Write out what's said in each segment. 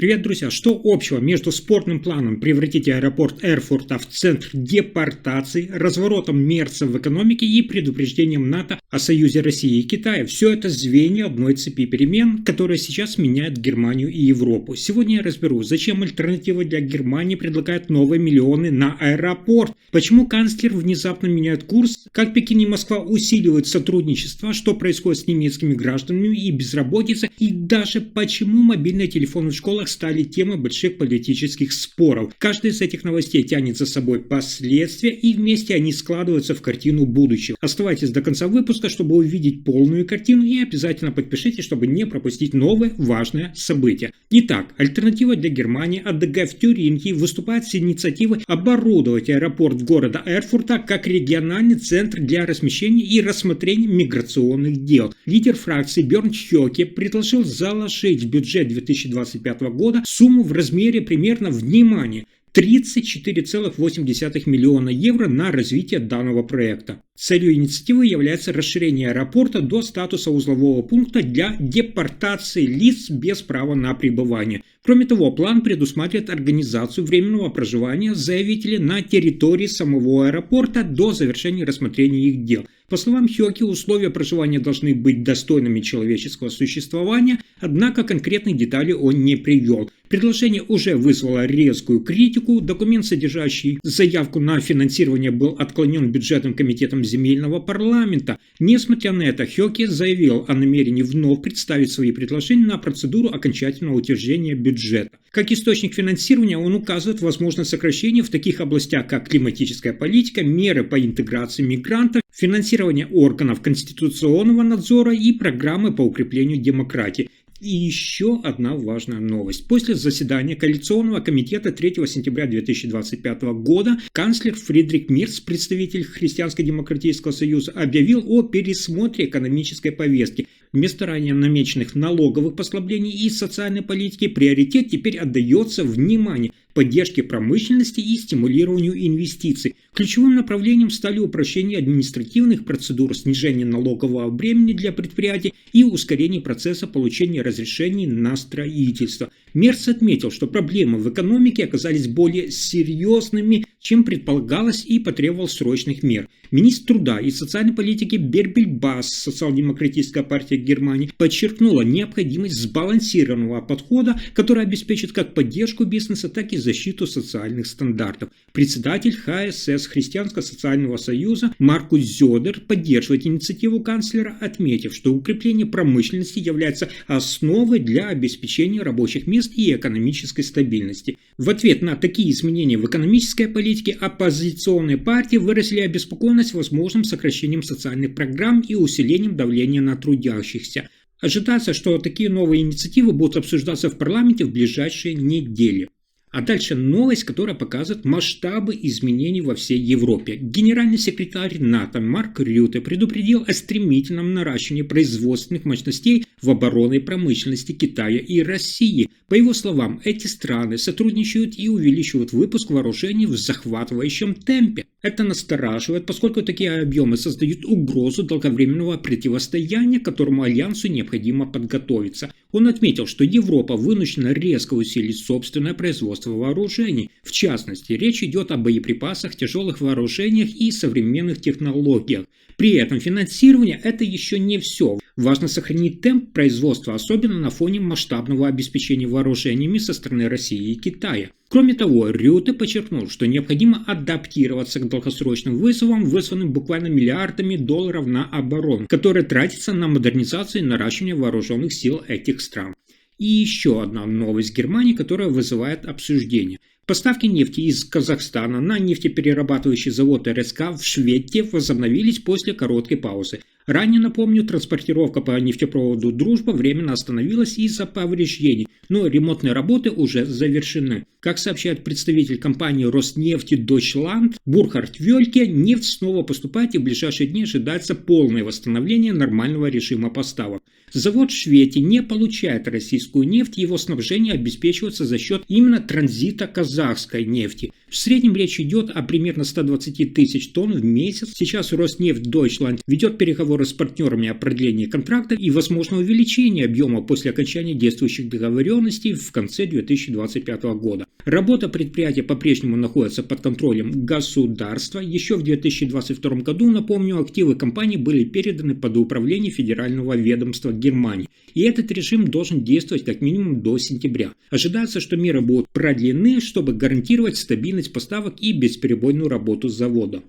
Привет, друзья! Что общего между спорным планом превратить аэропорт Эрфурта в центр депортации, разворотом Мерца в экономике и предупреждением НАТО о союзе России и Китая? Все это звенья одной цепи перемен, которая сейчас меняет Германию и Европу. Сегодня я разберу, зачем альтернатива для Германии предлагает новые миллионы на аэропорт, почему канцлер внезапно меняет курс, как Пекин и Москва усиливают сотрудничество, что происходит с немецкими гражданами и безработицей, и даже почему мобильные телефоны в школах стали темой больших политических споров. Каждая из этих новостей тянет за собой последствия, и вместе они складываются в картину будущего. Оставайтесь до конца выпуска, чтобы увидеть полную картину, и обязательно подпишитесь, чтобы не пропустить новые важные события. Итак, альтернатива для Германии АДГ в Тюрингии выступает с инициативой оборудовать аэропорт города Эрфурта как региональный центр для размещения и рассмотрения миграционных дел. Лидер фракции Бернт Хёке предложил заложить в бюджет 2025 года сумму в размере примерно, внимание, 34,8 миллиона евро на развитие данного проекта. Целью инициативы является расширение аэропорта до статуса узлового пункта для депортации лиц без права на пребывание. Кроме того, план предусматривает организацию временного проживания заявителей на территории самого аэропорта до завершения рассмотрения их дел. По словам Хёке, условия проживания должны быть достойными человеческого существования, однако конкретных деталей он не привел. Предложение уже вызвало резкую критику. Документ, содержащий заявку на финансирование, был отклонен бюджетным комитетом земельного парламента. Несмотря на это, Хёке заявил о намерении вновь представить свои предложения на процедуру окончательного утверждения бюджета. Как источник финансирования он указывает возможность сокращения в таких областях, как климатическая политика, меры по интеграции мигрантов, финансирование органов конституционного надзора и программы по укреплению демократии. И еще одна важная новость. После заседания Коалиционного комитета 3 сентября 2025 года канцлер Фридрих Мерц, представитель Христианско-демократического союза, объявил о пересмотре экономической повестки. Вместо ранее намеченных налоговых послаблений и социальной политики приоритет теперь отдается, внимание, поддержке промышленности и стимулированию инвестиций. Ключевым направлением стали упрощение административных процедур, снижение налогового бремени для предприятий и ускорение процесса получения разрешений на строительство. Мерц отметил, что проблемы в экономике оказались более серьезными, чем предполагалось, и потребовал срочных мер. Министр труда и социальной политики Бербель Бас, Социал-демократическая партия Германии, подчеркнула необходимость сбалансированного подхода, который обеспечит как поддержку бизнеса, так и защиту социальных стандартов. Председатель ХСС Христианско-социального союза Маркус Зёдер поддерживает инициативу канцлера, отметив, что укрепление промышленности является основой для обеспечения рабочих мест и экономической стабильности. В ответ на такие изменения в экономической политике оппозиционные партии выразили обеспокоенность возможным сокращением социальных программ и усилением давления на трудящихся. Ожидается, что такие новые инициативы будут обсуждаться в парламенте в ближайшие недели. А дальше новость, которая показывает масштабы изменений во всей Европе. Генеральный секретарь НАТО Марк Рюте предупредил о стремительном наращивании производственных мощностей в оборонной промышленности Китая и России. По его словам, эти страны сотрудничают и увеличивают выпуск вооружений в захватывающем темпе. Это настораживает, поскольку такие объемы создают угрозу долговременного противостояния, к которому альянсу необходимо подготовиться. Он отметил, что Европа вынуждена резко усилить собственное производство вооружений. В частности, речь идет о боеприпасах, тяжелых вооружениях и современных технологиях. При этом финансирование – это еще не все. Важно сохранить темп производства, особенно на фоне масштабного обеспечения вооружениями со стороны России и Китая. Кроме того, Рюте подчеркнул, что необходимо адаптироваться к долгосрочным вызовам, вызванным буквально миллиардами долларов на оборону, которые тратятся на модернизацию и наращивание вооруженных сил этих стран. И еще одна новость Германии, которая вызывает обсуждение. Поставки нефти из Казахстана на нефтеперерабатывающий завод РСК в Шведе возобновились после короткой паузы. Ранее, напомню, транспортировка по нефтепроводу «Дружба» временно остановилась из-за повреждений, но ремонтные работы уже завершены. Как сообщает представитель компании Роснефти Deutschland Бурхард Вельке, нефть снова поступает, и в ближайшие дни ожидается полное восстановление нормального режима поставок. Завод в Шведе не получает российскую нефть, его снабжение обеспечивается за счет именно транзита казахской нефти. В среднем речь идет о примерно 120 тысяч тонн в месяц. Сейчас Роснефть Deutschland ведет переговоры переговоры с партнерами о продлении контрактов и возможного увеличения объема после окончания действующих договоренностей в конце 2025 года. Работа предприятия по-прежнему находится под контролем государства. Еще в 2022 году, напомню, активы компании были переданы под управление Федерального ведомства Германии. И этот режим должен действовать как минимум до сентября. Ожидается, что меры будут продлены, чтобы гарантировать стабильность поставок и бесперебойную работу завода.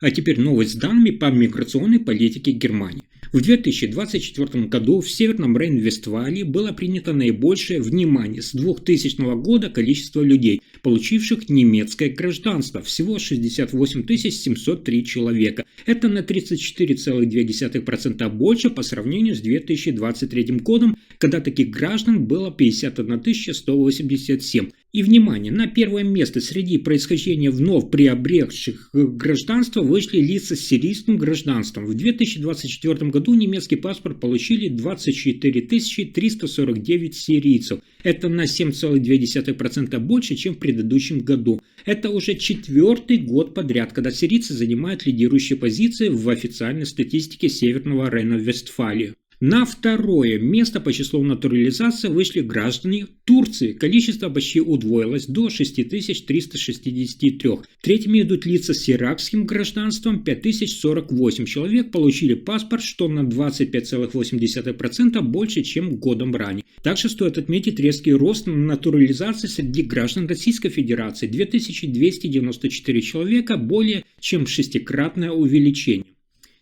А теперь новость с данными по миграционной политике Германии. В 2024 году в Северном Рейн-Вестфалии было принято наибольшее внимание с 2000 года количество людей, получивших немецкое гражданство, всего 68 703 человека. Это на 34,2% больше по сравнению с 2023 годом, когда таких граждан было 51 187. И, внимание, на первое место среди происхождения вновь приобретших гражданство вышли лица с сирийским гражданством. В 2024 году немецкий паспорт получили 24 349 сирийцев. Это на 7,2% больше, чем в предыдущем году. Это уже 4-й год подряд, когда сирийцы занимают лидирующие позиции в официальной статистике Северного Рейна-Вестфалии. На второе место по числу натурализации вышли граждане Турции. Количество почти удвоилось до 6363. Третьими идут лица с иракским гражданством. 5048 человек получили паспорт, что на 25,8% больше, чем годом ранее. Также стоит отметить резкий рост натурализации среди граждан Российской Федерации. 2294 человека, более чем шестикратное увеличение.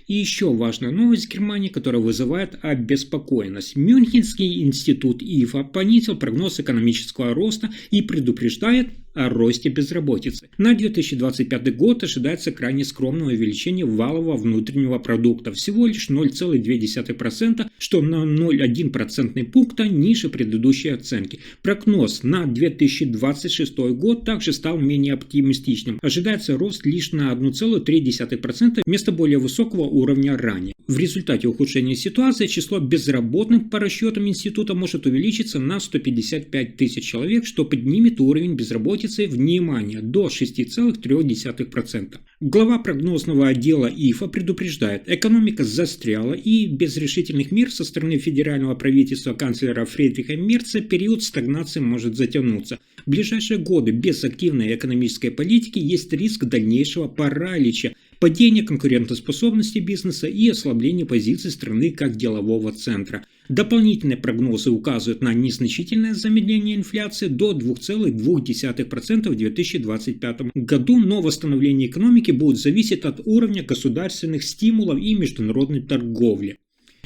И еще важная новость Германии, которая вызывает обеспокоенность. Мюнхенский институт ИФА понизил прогноз экономического роста и предупреждает о росте безработицы. На 2025 год ожидается крайне скромное увеличение валового внутреннего продукта, всего лишь 0,2%, что на 0,1% пункта ниже предыдущей оценки. Прогноз на 2026 год также стал менее оптимистичным. Ожидается рост лишь на 1,3% вместо более высокого уровня ранее. В результате ухудшения ситуации число безработных по расчетам института может увеличиться на 155 тысяч человек, что поднимет уровень безработицы, внимание, до 6,3%. Глава прогнозного отдела ИФА предупреждает, экономика застряла и без решительных мер со стороны федерального правительства канцлера Фридриха Мерца период стагнации может затянуться. В ближайшие годы без активной экономической политики есть риск дальнейшего паралича, падения конкурентоспособности бизнеса и ослабления позиций страны как делового центра. Дополнительные прогнозы указывают на незначительное замедление инфляции до 2,2% в 2025 году, но восстановление экономики будет зависеть от уровня государственных стимулов и международной торговли.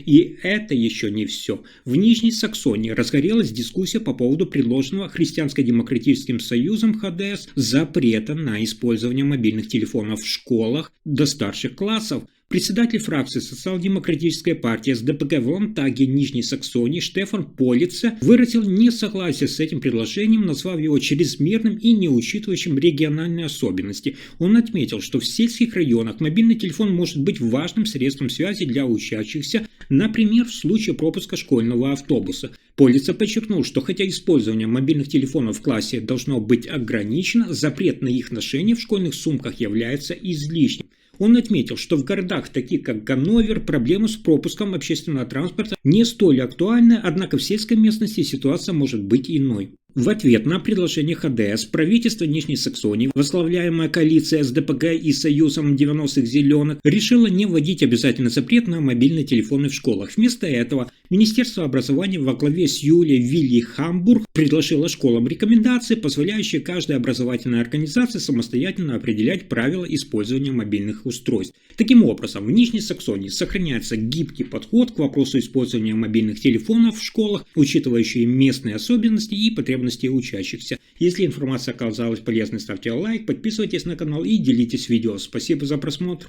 И это еще не все. В Нижней Саксонии разгорелась дискуссия по поводу предложенного Христианско-демократическим союзом ХДС запрета на использование мобильных телефонов в школах до старших классов. Председатель фракции социал-демократической партии СДПГ в Ландтаге Нижней Саксонии Штефан Полице выразил несогласие с этим предложением, назвав его чрезмерным и не учитывающим региональные особенности. Он отметил, что в сельских районах мобильный телефон может быть важным средством связи для учащихся, например, в случае пропуска школьного автобуса. Полице подчеркнул, что хотя использование мобильных телефонов в классе должно быть ограничено, запрет на их ношение в школьных сумках является излишним. Он отметил, что в городах, таких как Ганновер, проблемы с пропуском общественного транспорта не столь актуальны, однако в сельской местности ситуация может быть иной. В ответ на предложение ХДС правительство Нижней Саксонии, возглавляемая коалиция СДПГ и Союзом 90-х зеленых, решило не вводить обязательный запрет на мобильные телефоны в школах. Вместо этого Министерство образования во главе с Юлией Вилли Хамбург предложило школам рекомендации, позволяющие каждой образовательной организации самостоятельно определять правила использования мобильных устройств. Таким образом, в Нижней Саксонии сохраняется гибкий подход к вопросу использования мобильных телефонов в школах, учитывающий местные особенности и потребности учащихся. Если информация оказалась полезной, ставьте лайк, подписывайтесь на канал и делитесь видео. Спасибо за просмотр.